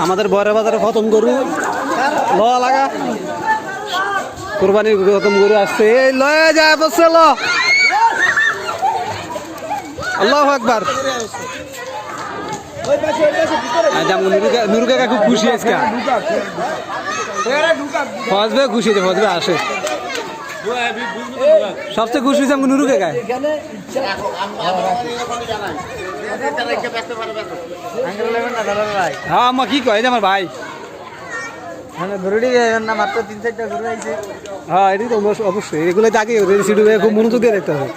আমাদের বড় বাজারে প্রথম গরু লওয়া লাগা কোরবানির প্রথম গরু আসছে এই লয়ে যায় বসে ল আল্লাহু আকবার নুরু কাকা খুব খুশি আজকে ফজবে খুশি আছে ফজবে আসে সবচেয়ে খুশি হয়েছে আমাকে নুরু কাকা হ্যাঁ আমা কি কয় আমার ভাই মাত্র 3-4টা গরু আইছে হ্যাঁ এটি তো অবশ্যই এগুলো আগে রেসিডি খুব মনোযোগ দিয়ে দেখতে হবে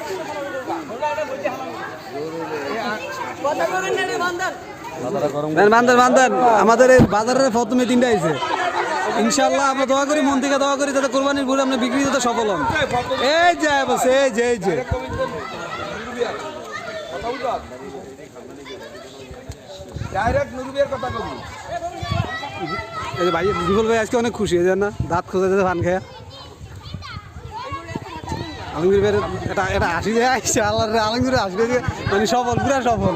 বান্দার আমাদের এই বাজারের প্রথমে 3টা আইছে ইনশাআল্লাহ আমরা দোয়া করি মন থেকে দোয়া করি যাতে কোরবানির গরু আমরা বিক্রি করতে সফল হন এই যে বস এই যে ডাইরেক্ট নুরুবিয়ার কথা কবি এই যে ভাই বিপুল ভাই আজকে অনেক খুশি হয়ে না দাঁত খোঁজা যেতে পান খেয়া আলমগীর ভাইয়ের এটা হাসি যায় আসছে আল্লাহ আলমগীর আসবে মানে সফল পুরা সফল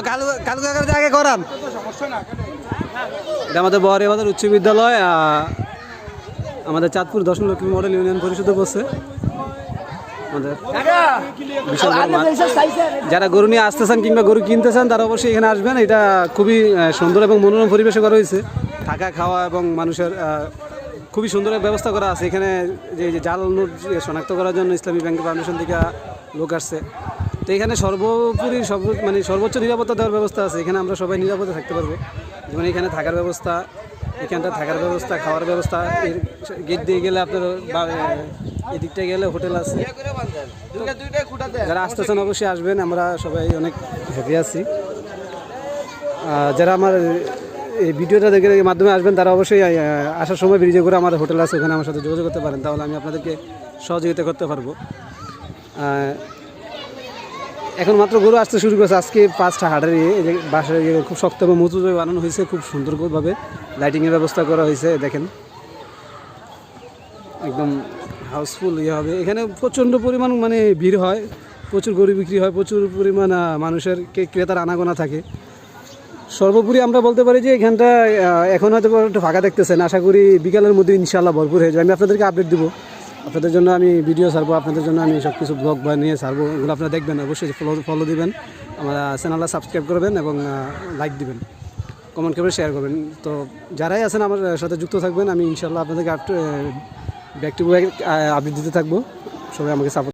কালু কাকার জায়গায় করান এটা আমাদের বহরে আমাদের উচ্চ বিদ্যালয় আমাদের চাঁদপুর 10 লক্ষ্মী মডেল ইউনিয়ন পরিষদে বসছে আমাদের যারা গরু নিয়ে আসতেছেন কিংবা গরু কিনতেছেন তারা অবশ্যই এখানে আসবেন এটা খুবই সুন্দর এবং মনোরম পরিবেশে করা হয়েছে থাকা খাওয়া এবং মানুষের খুবই সুন্দর ব্যবস্থা করা আছে এখানে যে জাল নোট শনাক্ত করার জন্য ইসলামী ব্যাংকের ফাউন্ডেশন থেকে লোক আসছে তো এখানে সর্বোপরি মানে সর্বোচ্চ নিরাপত্তা দেওয়ার ব্যবস্থা আছে এখানে আমরা সবাই নিরাপদে থাকতে পারবো যেমন এখানে থাকার ব্যবস্থা এখানটা থাকার ব্যবস্থা খাওয়ার ব্যবস্থা গেট দিয়ে গেলে আপনার এদিকটা গেলে হোটেল আছে যারা আসতেছেন অবশ্যই আসবেন আমরা সবাই অনেক হ্যাপি আছি যারা আমার এই ভিডিওটা দেখে মাধ্যমে আসবেন তারা অবশ্যই আসার সময় ব্রিজে করে আমার হোটেল আছে ওখানে আমার সাথে যোগাযোগ করতে পারেন তাহলে আমি আপনাদেরকে সহযোগিতা করতে পারবো এখন মাত্র গরু আসতে শুরু করেছে আজকে 5টা হাটের বাসায় খুব শক্ত এবং মজবুতভাবে বানানো হয়েছে খুব সুন্দরভাবে লাইটিংয়ের ব্যবস্থা করা হয়েছে দেখেন একদম হাউসফুল হবে এখানে প্রচণ্ড পরিমাণ মানে ভিড় হয় প্রচুর গরু বিক্রি হয় প্রচুর পরিমাণ মানুষের ক্রেতার আনাগোনা থাকে সর্বোপরি আমরা বলতে পারি যে এখানটা এখন হয়তো একটু ফাঁকা দেখতেছেন আশা করি বিকালের মধ্যে ইনশাআল্লাহ ভরপুর হয়ে যাবে আমি আপনাদেরকে আপডেট দেবো আপনাদের জন্য আমি ভিডিও ছাড়বো আপনাদের জন্য আমি সব কিছু ব্লগ বানিয়ে ছাড়বো ওগুলো আপনারা দেখবেন অবশ্যই ফলো দিবেন আমার চ্যানেলটা সাবস্ক্রাইব করবেন এবং লাইক দিবেন কমেন্ট করবেন শেয়ার করবেন তো যারাই আছেন আমার সাথে যুক্ত থাকবেন আমি ইনশাআল্লাহ আপনাদেরকে ব্যাক টু ব্যাক আপডেট দিতে থাকবো সবাই আমাকে সাপোর্ট